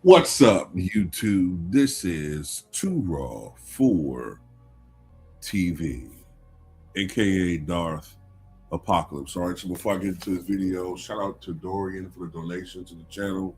What's up, YouTube? This is Too Raw for TV, aka Darth Apocalypse. All right, so before I get into this video, shout out to Dorian for the donation to the channel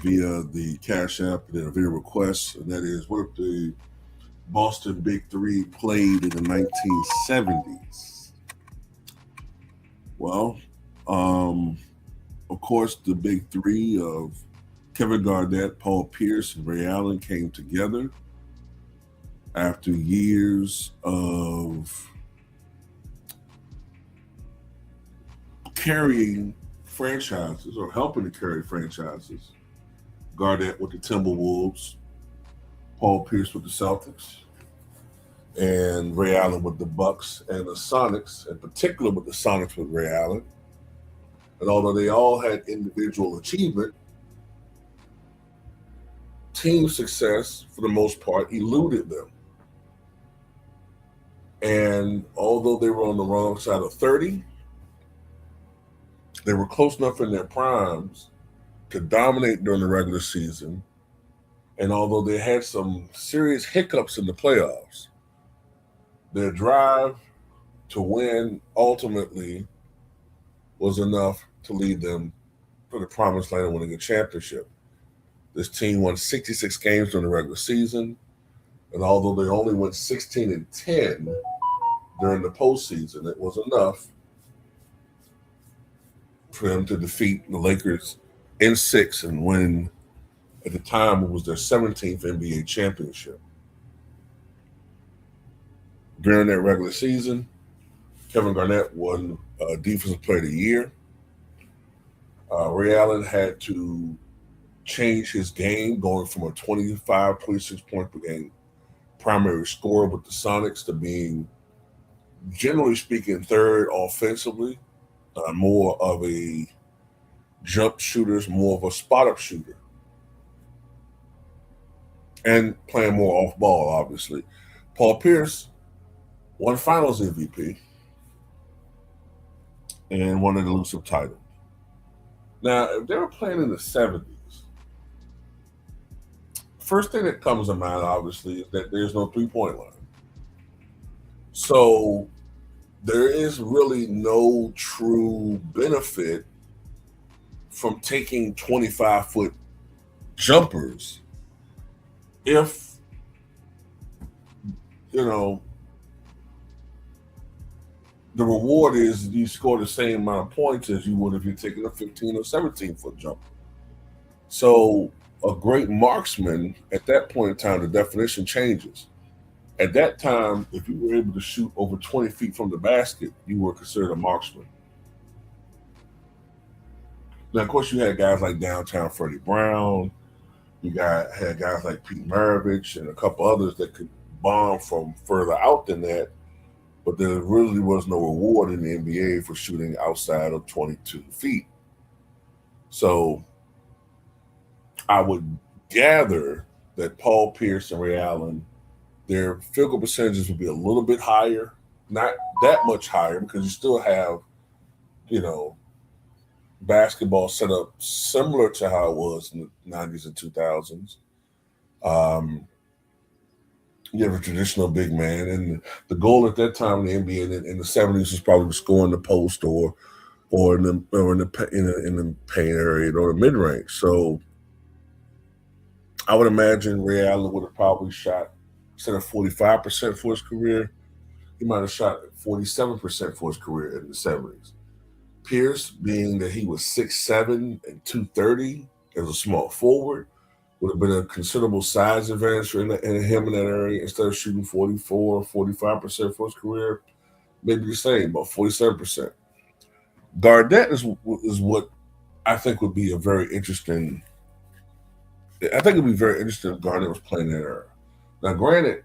via the Cash App and a video request, and that is, what if the Boston Big Three played in the 1970s? Well, of course, the Big Three of Kevin Garnett, Paul Pierce, and Ray Allen came together after years of carrying franchises or helping to carry franchises. Garnett with the Timberwolves, Paul Pierce with the Celtics, and Ray Allen with the Bucks and the Sonics, in particular with the Sonics with Ray Allen. And although they all had individual achievement, team success, for the most part, eluded them. And although they were on the wrong side of 30, they were close enough in their primes to dominate during the regular season. And although they had some serious hiccups in the playoffs, their drive to win ultimately was enough to lead them to the promised land of winning a championship. This team won 66 games during the regular season, and although they only went 16-10 during the postseason, it was enough for them to defeat the Lakers in 6 and win, at the time, it was their 17th NBA championship. During that regular season, Kevin Garnett won Defensive Player of the Year. Ray Allen had to change his game, going from a 25, 26 point per game primary scorer with the Sonics to being, generally speaking, third offensively, more of a jump shooter, more of a spot-up shooter, and playing more off ball, obviously. Paul Pierce won Finals MVP and won an elusive title. Now, if they were playing in the 70s, first thing that comes to mind, obviously, is that there's no three-point line. So there is really no true benefit from taking 25-foot jumpers if, the reward is you score the same amount of points as you would if you're taking a 15 or 17-foot jumper. So a great marksman, at that point in time, the definition changes. At that time, if you were able to shoot over 20 feet from the basket, you were considered a marksman. Now, of course, you had guys like Downtown Freddie Brown. You had guys like Pete Maravich and a couple others that could bomb from further out than that, but there really was no reward in the NBA for shooting outside of 22 feet. So I would gather that Paul Pierce and Ray Allen, their field goal percentages would be a little bit higher, not that much higher, because you still have, basketball set up similar to how it was in the 90s and 2000s. You have a traditional big man, and the goal at that time in the NBA in the 70s was probably to score in the post or in the paint area or the mid range. So I would imagine Ray Allen would have probably shot, instead of 45% for his career, he might have shot 47% for his career in the 70s. Pierce, being that he was 6'7" and 230 as a small forward, would have been a considerable size advantage in him in that area. Instead of shooting 44, 45% for his career, maybe the same, about 47%. Garnett is what I think would be a very interesting I think it'd be very interesting if Garnett was playing that era. Now, granted,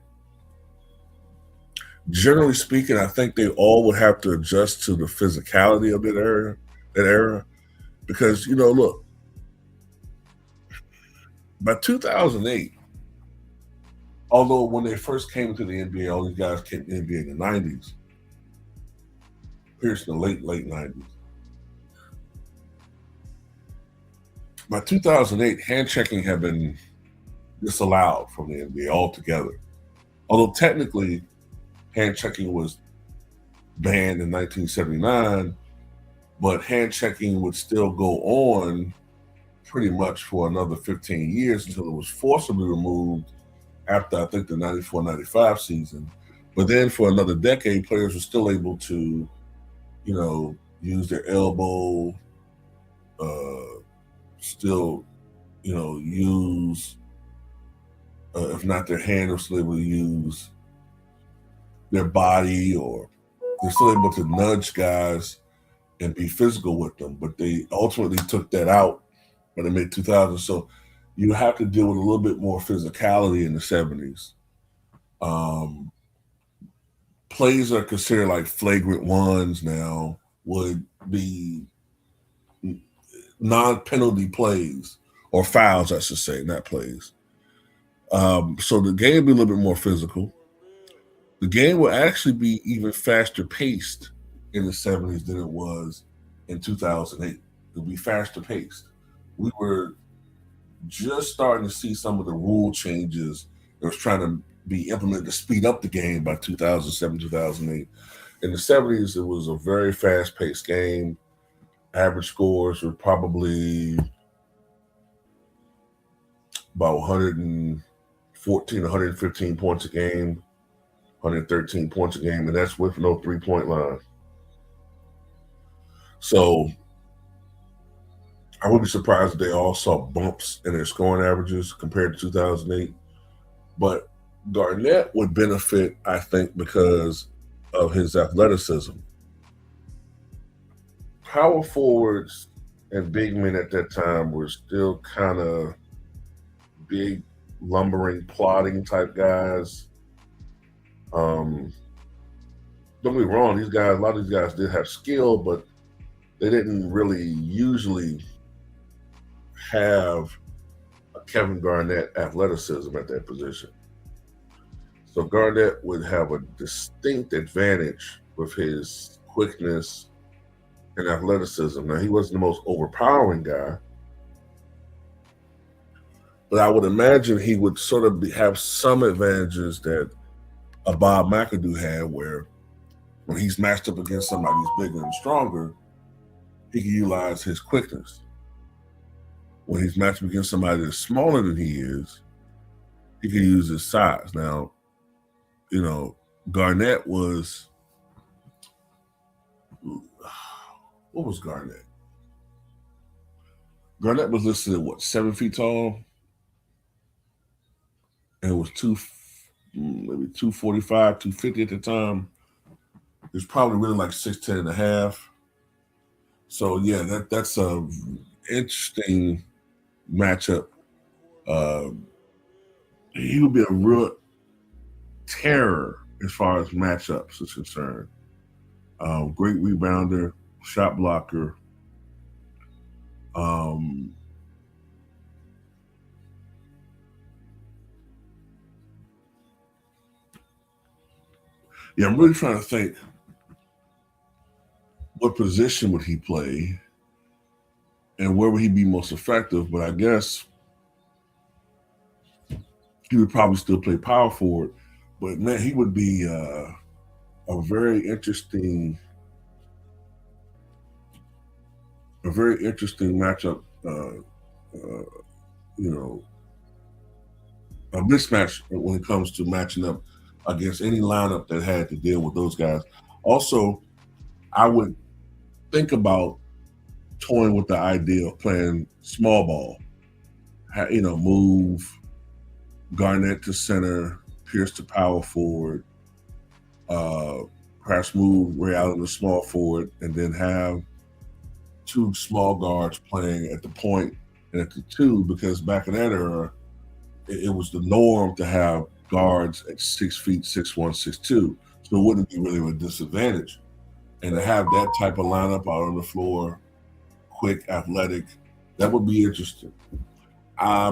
generally speaking, I think they all would have to adjust to the physicality of that era, because look, by 2008, although when they first came into the NBA, all these guys came to the NBA in the '90s, Pierce in the late '90s. By 2008, hand checking had been disallowed from the NBA altogether. Although technically, hand checking was banned in 1979, but hand checking would still go on pretty much for another 15 years until it was forcibly removed after, I think, the 94-95 season. But then for another decade, players were still able to, use their elbow, uh, still, use, if not their hand, they're still able to use their body, or they're still able to nudge guys and be physical with them. But they ultimately took that out by the mid 2000s. So you have to deal with a little bit more physicality in the '70s. Um, Plays are considered like flagrant ones now would be non-penalty plays, or fouls, I should say, not plays. So the game would be a little bit more physical. The game will actually be even faster paced in the '70s than it was in 2008. It'll be faster paced. We were just starting to see some of the rule changes that was trying to be implemented to speed up the game by 2007, 2008. In the '70s, it was a very fast paced game. Average scores were probably about 114, 115 points a game, 113 points a game, and that's with no 3-point line. So I would be surprised if they all saw bumps in their scoring averages compared to 2008. But Garnett would benefit, I think, because of his athleticism. Power forwards and big men at that time were still kind of big, lumbering, plodding type guys. Um, don't get me wrong; a lot of these guys did have skill, but they didn't really usually have a Kevin Garnett athleticism at that position. So Garnett would have a distinct advantage with his quickness and athleticism. Now, he wasn't the most overpowering guy, but I would imagine he would sort of have some advantages that a Bob McAdoo had, where when he's matched up against somebody who's bigger and stronger, he can utilize his quickness. When he's matched up against somebody that's smaller than he is, he can use his size. Now, Garnett was, what was Garnett? Garnett was listed at what, 7 feet tall, and it was maybe 245, 250 at the time. It was probably really like 6'10" and a half. So yeah, that's a interesting matchup. Uh, he would be a real terror as far as matchups is concerned. Great rebounder, shot blocker. Um, yeah, I'm really trying to think what position would he play and where would he be most effective. But I guess he would probably still play power forward. But man, he would be a very interesting, matchup. Uh, you know, a mismatch when it comes to matching up against any lineup that had to deal with those guys. Also, I would think about toying with the idea of playing small ball. Move Garnett to center, Pierce to power forward, uh, perhaps move Ray Allen to small forward, and then have two small guards playing at the point and at the two, because back in that era, it was the norm to have guards at 6 feet, 6'1", 6'2", so it wouldn't be really a disadvantage. And to have that type of lineup out on the floor, quick, athletic, that would be interesting.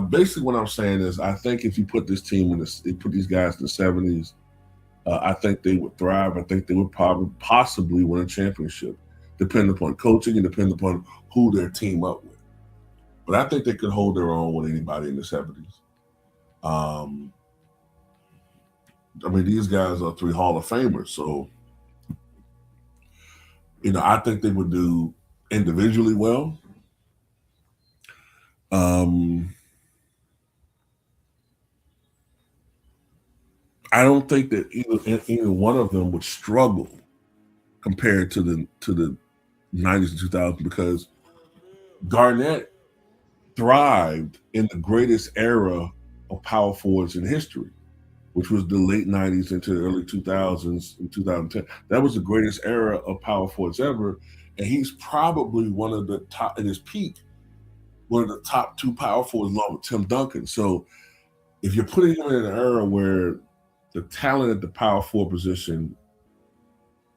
Basically, what I'm saying is, I think if you put this team in this, they put these guys in the '70s, I think they would thrive. I think they would probably possibly win a championship, depending upon coaching and depending upon who their team up with. But I think they could hold their own with anybody in the '70s. Um, I mean, these guys are three Hall of Famers, so I think they would do individually well. Um, I don't think that either one of them would struggle compared to the '90s and 2000s, because Garnett thrived in the greatest era of power forwards in history, which was the late '90s into the early 2000s and 2010. That was the greatest era of power forwards ever, and he's probably one of the top at his peak, one of the top two power forwards, along with Tim Duncan. So if you're putting him in an era where the talent at the power forward position,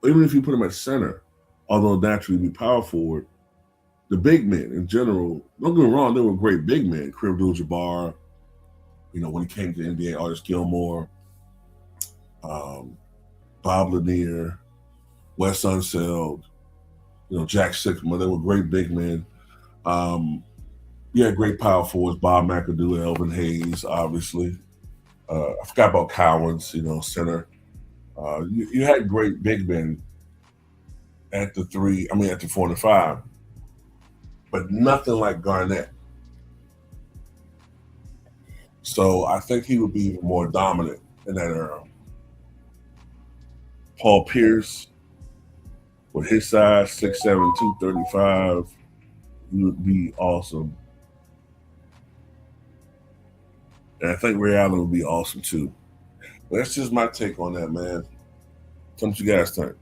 even if you put him at center, although naturally be power forward, the big men in general, don't get me wrong, they were great big men. Kareem Abdul-Jabbar, when he came to the NBA, Artis Gilmore, um, Bob Lanier, Wes Unseld, Jack Sikma, they were great big men. You had great power forwards, Bob McAdoo, Elvin Hayes, obviously. I forgot about Cowens, center. You had great big men at the three, at the 4 and 5, but nothing like Garnett. So I think he would be even more dominant in that era. Paul Pierce, with his size, 6'7", 235, he would be awesome. And I think Ray Allen would be awesome too. But that's just my take on that, man. What you guys think?